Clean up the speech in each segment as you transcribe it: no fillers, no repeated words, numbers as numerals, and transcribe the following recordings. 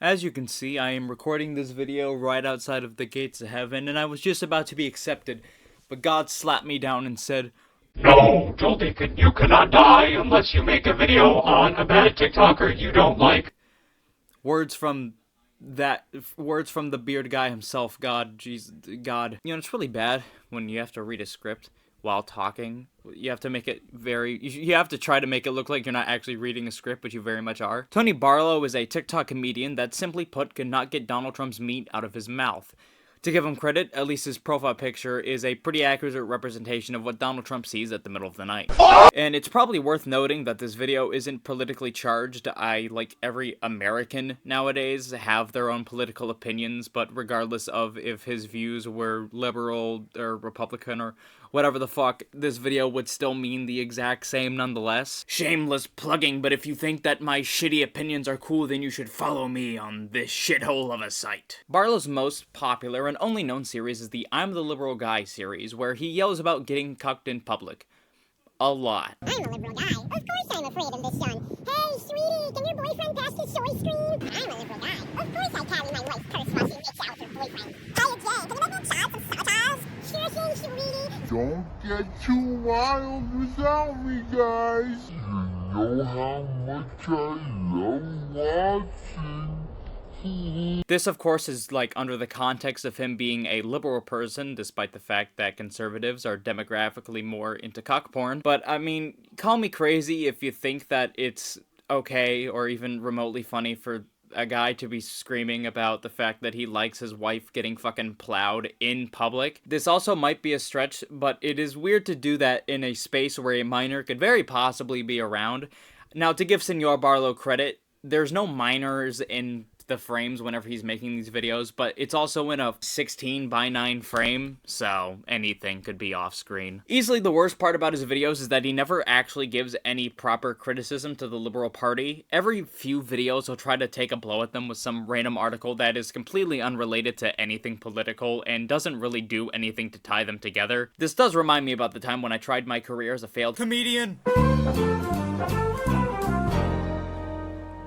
As you can see, I am recording this video right outside of the gates of heaven, and I was just about to be accepted, but God slapped me down and said, "No, Joel Deacon, you cannot die unless you make a video on a bad TikToker you don't like." Words from the beard guy himself, God, Jesus, God. You know, it's really bad when you have to read a script while talking. You have to make it you have to try to make it look like you're not actually reading a script, but you very much are. Tony Barlow is a TikTok comedian that, simply put, could not get Donald Trump's meat out of his mouth. To give him credit, at least his profile picture is a pretty accurate representation of what Donald Trump sees at the middle of the night. And it's probably worth noting that this video isn't politically charged. Like every American nowadays, have their own political opinions, but regardless of if his views were liberal or Republican or whatever the fuck, this video would still mean the exact same nonetheless. Shameless plugging, but if you think that my shitty opinions are cool, then you should follow me on this shithole of a site. Barlow's most popular and only known series is the I'm the Liberal Guy series, where he yells about getting cucked in public. A lot. I'm a liberal guy. Of course I'm afraid of the sun. Hey, sweetie, can your boyfriend pass the soy screen? I'm a liberal guy. Of course I carry my wife's purse while she makes out with her boyfriend. Hey, Jane, can you make me a shot of sabotage? Sure thing, sweetie. Don't get too wild without me, guys. You know how much I love watching. This, of course, is like under the context of him being a liberal person, despite the fact that conservatives are demographically more into cock porn. But, I mean, call me crazy if you think that it's okay or even remotely funny for a guy to be screaming about the fact that he likes his wife getting fucking plowed in public. This also might be a stretch, but it is weird to do that in a space where a minor could very possibly be around. Now, to give Senor Barlow credit, there's no minors in the frames whenever he's making these videos, but it's also in a 16:9 frame, so anything could be off screen. Easily the worst part about his videos is that he never actually gives any proper criticism to the Liberal Party. Every few videos he'll try to take a blow at them with some random article that is completely unrelated to anything political and doesn't really do anything to tie them together. This does remind me about the time when I tried my career as a failed comedian.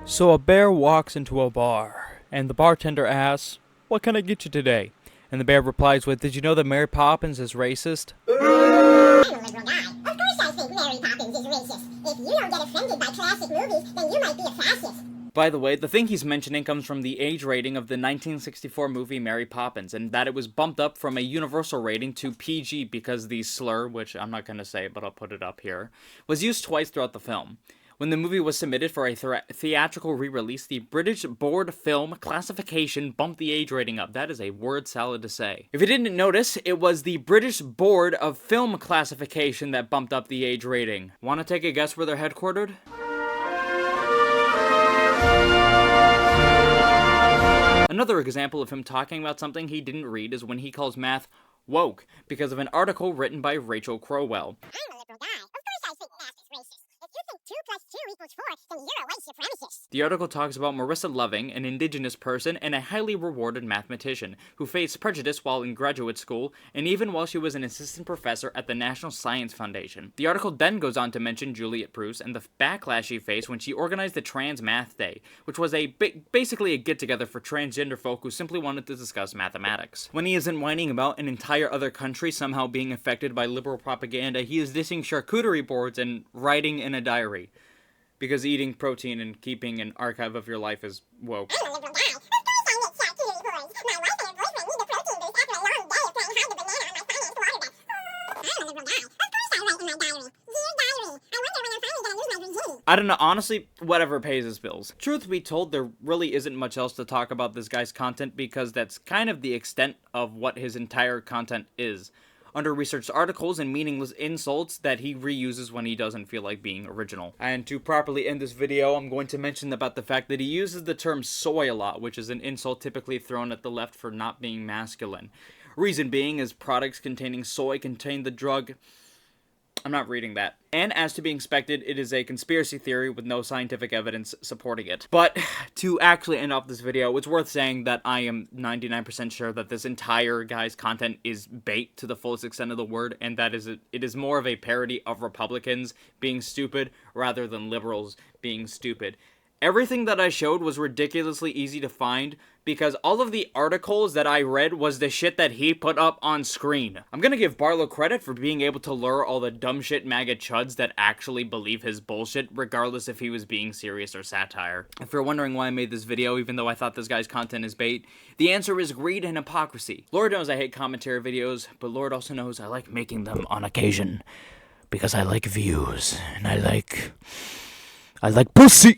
So a bear walks into a bar, and the bartender asks, "What can I get you today?" And the bear replies with, "Did you know that Mary Poppins is racist?" I'm a liberal guy. Of course I think Mary Poppins is racist. If you don't get offended by classic movies, then you might be a fascist. By the way, the thing he's mentioning comes from the age rating of the 1964 movie Mary Poppins, and that it was bumped up from a universal rating to PG because the slur, which I'm not going to say, but I'll put it up here, was used twice throughout the film. When the movie was submitted for a theatrical re-release, the British Board Film Classification bumped the age rating up. That is a word salad to say. If you didn't notice, it was the British Board of Film Classification that bumped up the age rating. Want to take a guess where they're headquartered? Another example of him talking about something he didn't read is when he calls math woke because of an article written by Rachel Crowell. I'm a liberal guy. Of course I think math is racist. If you think 2 plus 2 equals 4, then you're a white supremacist. The article talks about Marissa Loving, an indigenous person and a highly rewarded mathematician who faced prejudice while in graduate school and even while she was an assistant professor at the National Science Foundation. The article then goes on to mention Juliet Preuss and the backlash she faced when she organized the Trans Math Day, which was basically a get-together for transgender folk who simply wanted to discuss mathematics. When he isn't whining about an entire other country somehow being affected by liberal propaganda, he is dissing charcuterie boards and writing in a diary. Because eating protein and keeping an archive of your life is woke. I'm a liberal guy. Of course I eat charcuterie boards. My wife and her boyfriend need the protein boost after a long day of trying to hide the banana on my finance quarterback. I'm a liberal guy. Of course I write in my diary. Dear diary, I wonder when I'm finally gonna lose my virginity. I don't know, honestly, whatever pays his bills. Truth be told, there really isn't much else to talk about this guy's content because that's kind of the extent of what his entire content is. Under-researched articles and meaningless insults that he reuses when he doesn't feel like being original. And to properly end this video, I'm going to mention about the fact that he uses the term soy a lot, which is an insult typically thrown at the left for not being masculine. Reason being is products containing soy contain the drug... I'm not reading that. And as to be expected, it is a conspiracy theory with no scientific evidence supporting it. But to actually end off this video, it's worth saying that I am 99% sure that this entire guy's content is bait to the fullest extent of the word, and that it is more of a parody of Republicans being stupid rather than liberals being stupid. Everything that I showed was ridiculously easy to find because all of the articles that I read was the shit that he put up on screen. I'm gonna give Barlow credit for being able to lure all the dumb shit MAGA chuds that actually believe his bullshit, regardless if he was being serious or satire. If you're wondering why I made this video, even though I thought this guy's content is bait, the answer is greed and hypocrisy. Lord knows I hate commentary videos, but Lord also knows I like making them on occasion. Because I like views, and I like pussy!